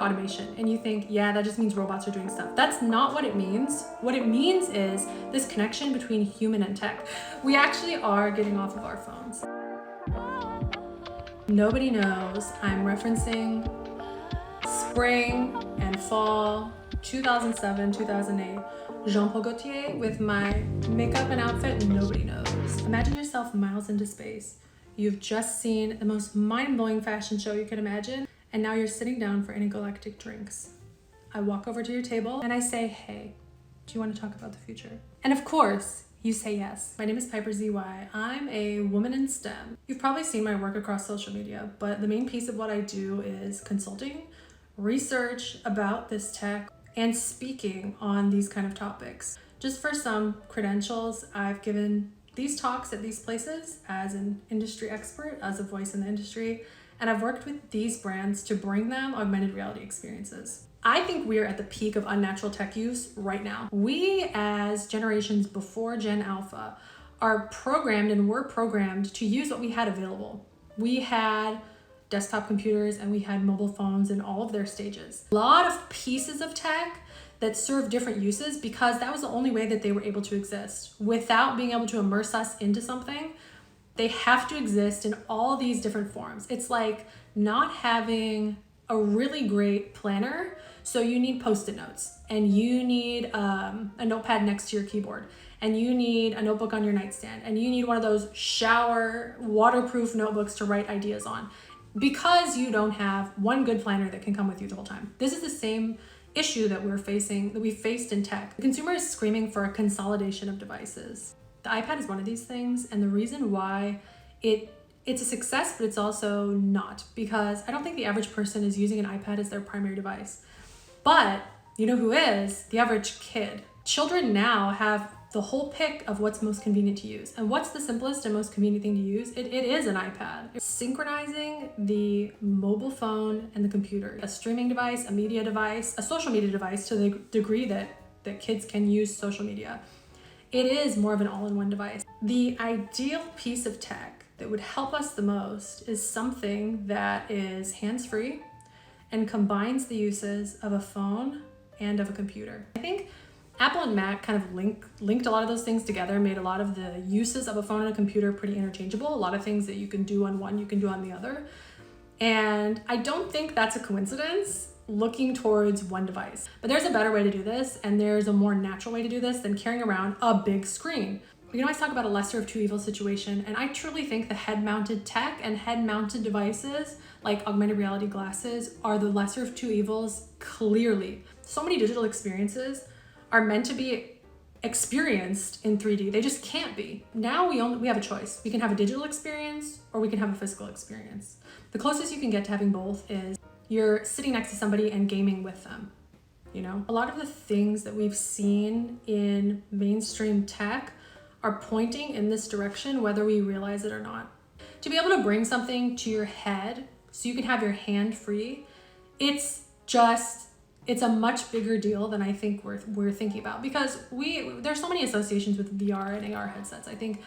automation and you think, yeah, that just means robots are doing stuff. That's not what it means. What it means is this connection between human and tech. We actually are getting off of our phones. Nobody knows I'm referencing spring and fall 2007, 2008. Jean-Paul Gaultier with my makeup and outfit nobody knows. Imagine yourself miles into space. You've just seen the most mind-blowing fashion show you can imagine, and now you're sitting down for intergalactic drinks. I walk over to your table and I say, hey, do you want to talk about the future? And of course, you say yes. My name is Piper ZY. I'm a woman in STEM. You've probably seen my work across social media, but the main piece of what I do is consulting, research about this tech, and speaking on these kind of topics. Just for some credentials, I've given these talks at these places as an industry expert, as a voice in the industry, and I've worked with these brands to bring them augmented reality experiences. I think we're at the peak of unnatural tech use right now. We, as generations before Gen Alpha, are programmed and were programmed to use what we had available. We had desktop computers and we had mobile phones in all of their stages. A lot of pieces of tech that serve different uses because that was the only way that they were able to exist. Without being able to immerse us into something, they have to exist in all these different forms. It's like not having a really great planner, so you need Post-it notes and you need a notepad next to your keyboard and you need a notebook on your nightstand and you need one of those shower waterproof notebooks to write ideas on, because you don't have one good planner that can come with you the whole time. This is the same issue that we faced in tech. The consumer is screaming for a consolidation of devices. The iPad is one of these things, and the reason why it's a success, but it's also not, because I don't think the average person is using an iPad as their primary device. But you know who is? The average kid. Children now have the whole pick of what's most convenient to use. And what's the simplest and most convenient thing to use? It is an iPad. It's synchronizing the mobile phone and the computer, a streaming device, a media device, a social media device to the degree that kids can use social media. It is more of an all-in-one device. The ideal piece of tech that would help us the most is something that is hands-free and combines the uses of a phone and of a computer. I think Apple and Mac kind of linked a lot of those things together, made a lot of the uses of a phone and a computer pretty interchangeable. A lot of things that you can do on one, you can do on the other. And I don't think that's a coincidence, looking towards one device. But there's a better way to do this, and there's a more natural way to do this than carrying around a big screen. We can always talk about a lesser of two evils situation, and I truly think the head-mounted tech and head-mounted devices like augmented reality glasses are the lesser of two evils, clearly. So many digital experiences are meant to be experienced in 3D. They just can't be. Now we have a choice. We can have a digital experience or we can have a physical experience. The closest you can get to having both is you're sitting next to somebody and gaming with them. You know, a lot of the things that we've seen in mainstream tech are pointing in this direction, whether we realize it or not. To be able to bring something to your head so you can have your hand free, it's a much bigger deal than I think we're thinking about, because there's so many associations with VR and AR headsets. I think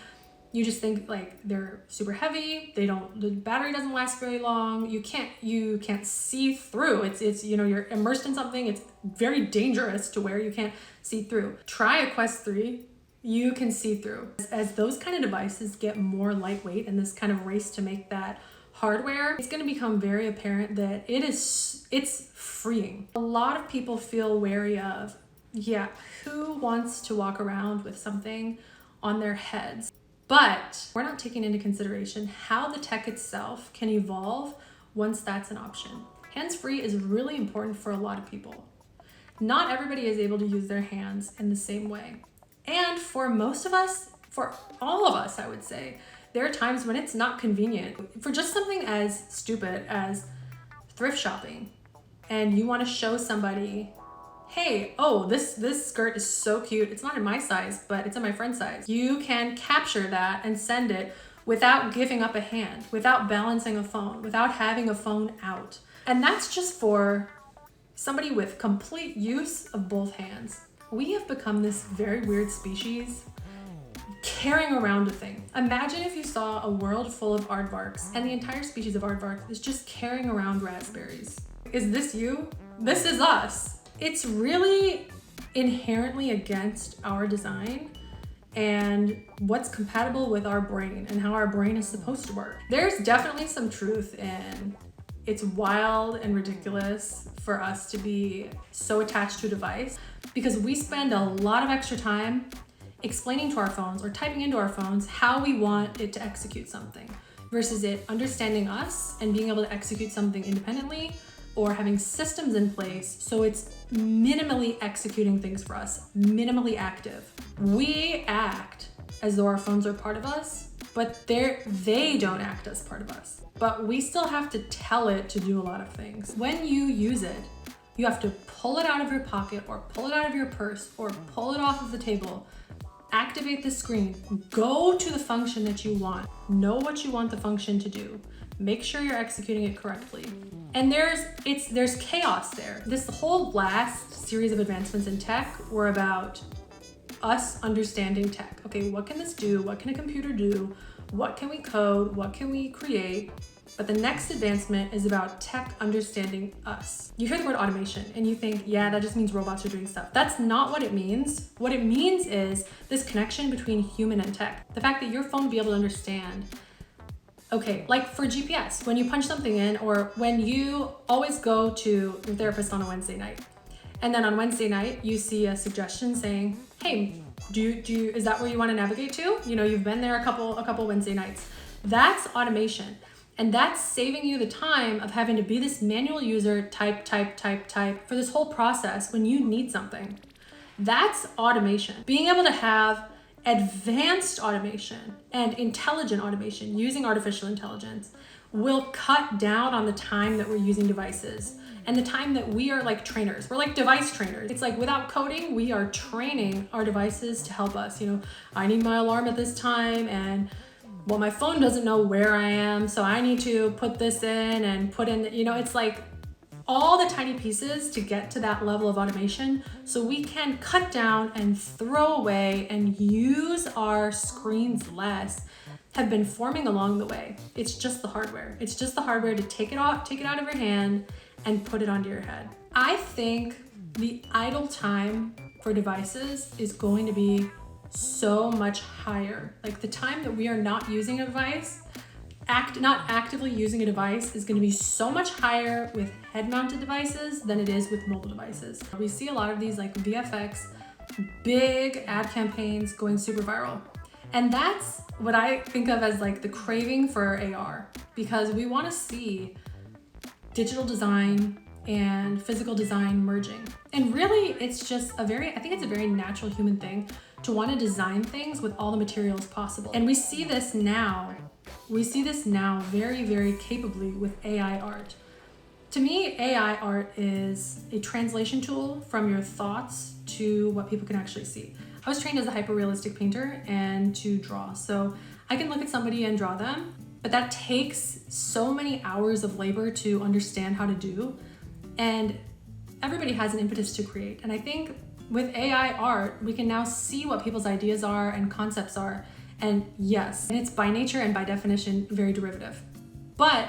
you just think like they're super heavy. The battery doesn't last very long. You can't see through. It's you're immersed in something. It's very dangerous to wear. You can't see through. Try a Quest 3. You can see through. As those kind of devices get more lightweight in this kind of race to make that hardware, it's going to become very apparent that it's freeing. A lot of people feel wary of, who wants to walk around with something on their heads? But we're not taking into consideration how the tech itself can evolve once that's an option. Hands-free is really important for a lot of people. Not everybody is able to use their hands in the same way. And for most of us, for all of us, I would say, there are times when it's not convenient. For just something as stupid as thrift shopping, and you want to show somebody, hey, this skirt is so cute. It's not in my size, but it's in my friend's size. You can capture that and send it without giving up a hand, without balancing a phone, without having a phone out. And that's just for somebody with complete use of both hands. We have become this very weird species carrying around a thing. Imagine if you saw a world full of aardvarks and the entire species of aardvark is just carrying around raspberries. Is this you? this is us. It's really inherently against our design and what's compatible with our brain and how our brain is supposed to work. There's definitely some truth in it's wild and ridiculous for us to be so attached to a device because we spend a lot of extra time explaining to our phones or typing into our phones how we want it to execute something versus it understanding us and being able to execute something independently or having systems in place so it's minimally executing things for us, minimally active. We act as though our phones are part of us, but they don't act as part of us. But we still have to tell it to do a lot of things. When you use it, you have to pull it out of your pocket or pull it out of your purse or pull it off of the table, activate the screen, go to the function that you want, know what you want the function to do, make sure you're executing it correctly. And there's chaos there. This whole last series of advancements in tech were about us understanding tech. Okay, what can this do? What can a computer do? What can we code? What can we create? But the next advancement is about tech understanding us. You hear the word automation and you think, yeah, that just means robots are doing stuff. That's not what it means. What it means is this connection between human and tech. The fact that your phone will be able to understand, okay, like for GPS, when you punch something in or when you always go to your therapist on a Wednesday night, and then on Wednesday night, you see a suggestion saying, hey, is that where you want to navigate to? You know, you've been there a couple Wednesday nights. That's automation. And that's saving you the time of having to be this manual user, type for this whole process when you need something. That's automation. Being able to have advanced automation and intelligent automation using artificial intelligence will cut down on the time that we're using devices and the time that we are like trainers. We're like device trainers. It's like without coding, we are training our devices to help us. You know, I need my alarm at this time and well, my phone doesn't know where I am, so I need to put this in and put in, you know, it's like all the tiny pieces to get to that level of automation so we can cut down and throw away and use our screens less have been forming along the way. It's just the hardware. It's just the hardware to take it out of your hand and put it onto your head. I think the idle time for devices is going to be so much higher. Like the time that we are not using a device, not actively using a device is going to be so much higher with head-mounted devices than it is with mobile devices. We see a lot of these like VFX, big ad campaigns going super viral. And that's what I think of as like the craving for AR, because we want to see digital design and physical design merging. And really it's just I think it's a very natural human thing to want to design things with all the materials possible. And we see this now very, very capably with AI art. To me, AI art is a translation tool from your thoughts to what people can actually see. I was trained as a hyper-realistic painter and to draw. So I can look at somebody and draw them, but that takes so many hours of labor to understand how to do. And everybody has an impetus to create. And I think with AI art, we can now see what people's ideas are and concepts are. And yes, and it's by nature and by definition, very derivative. But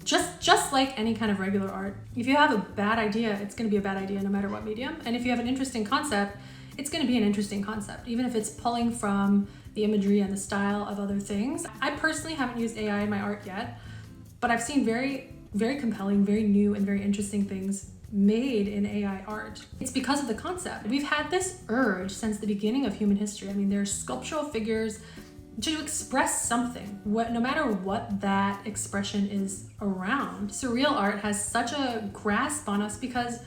just like any kind of regular art, if you have a bad idea, it's gonna be a bad idea no matter what medium. And if you have an interesting concept, it's gonna be an interesting concept, even if it's pulling from the imagery and the style of other things. I personally haven't used AI in my art yet, but I've seen very, very compelling, very new and very interesting things made in AI art. It's because of the concept. We've had this urge since the beginning of human history. I mean, there's sculptural figures to express something, no matter what that expression is around. Surreal art has such a grasp on us because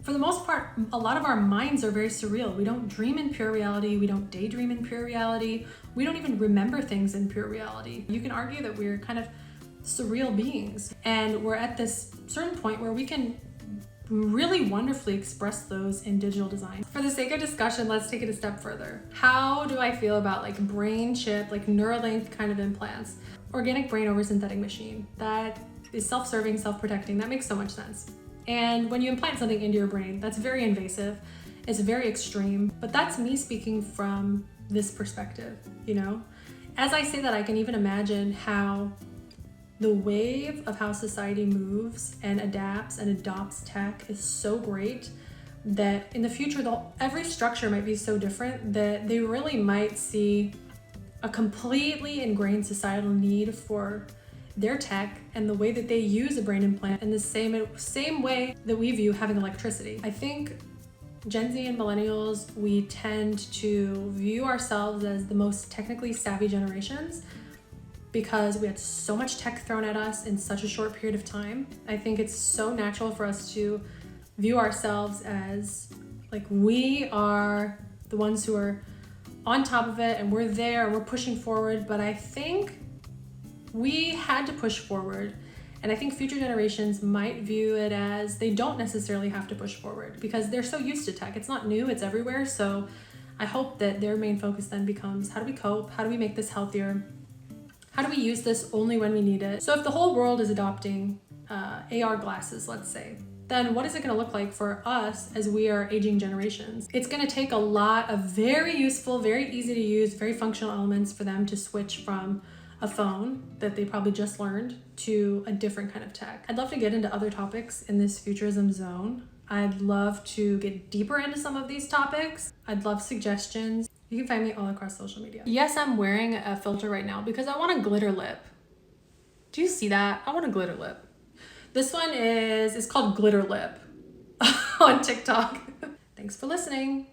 for the most part, a lot of our minds are very surreal. We don't dream in pure reality. We don't daydream in pure reality. We don't even remember things in pure reality. You can argue that we're kind of surreal beings, and we're at this certain point where we can really wonderfully express those in digital design. For the sake of discussion, let's take it a step further. How do I feel about like brain chip, like Neuralink kind of implants? Organic brain over synthetic machine. That is self-serving, self-protecting. That makes so much sense. And when you implant something into your brain, that's very invasive. It's very extreme, but that's me speaking from this perspective, you know? As I say that, I can even imagine how The wave of how society moves and adapts and adopts tech is so great that in the future, every structure might be so different that they really might see a completely ingrained societal need for their tech and the way that they use a brain implant in the same way that we view having electricity. I think Gen Z and millennials, we tend to view ourselves as the most technically savvy generations because we had so much tech thrown at us in such a short period of time. I think it's so natural for us to view ourselves as like we are the ones who are on top of it and we're there and we're pushing forward. But I think we had to push forward. And I think future generations might view it as they don't necessarily have to push forward because they're so used to tech. It's not new, it's everywhere. So I hope that their main focus then becomes, how do we cope? How do we make this healthier? How do we use this only when we need it? So if the whole world is adopting AR glasses, let's say, then what is it gonna look like for us as we are aging generations? It's gonna take a lot of very useful, very easy to use, very functional elements for them to switch from a phone that they probably just learned to a different kind of tech. I'd love to get into other topics in this futurism zone. I'd love to get deeper into some of these topics. I'd love suggestions. You can find me all across social media. Yes, I'm wearing a filter right now because I want a glitter lip. Do you see that? I want a glitter lip. This one is called Glitter Lip on TikTok. Thanks for listening.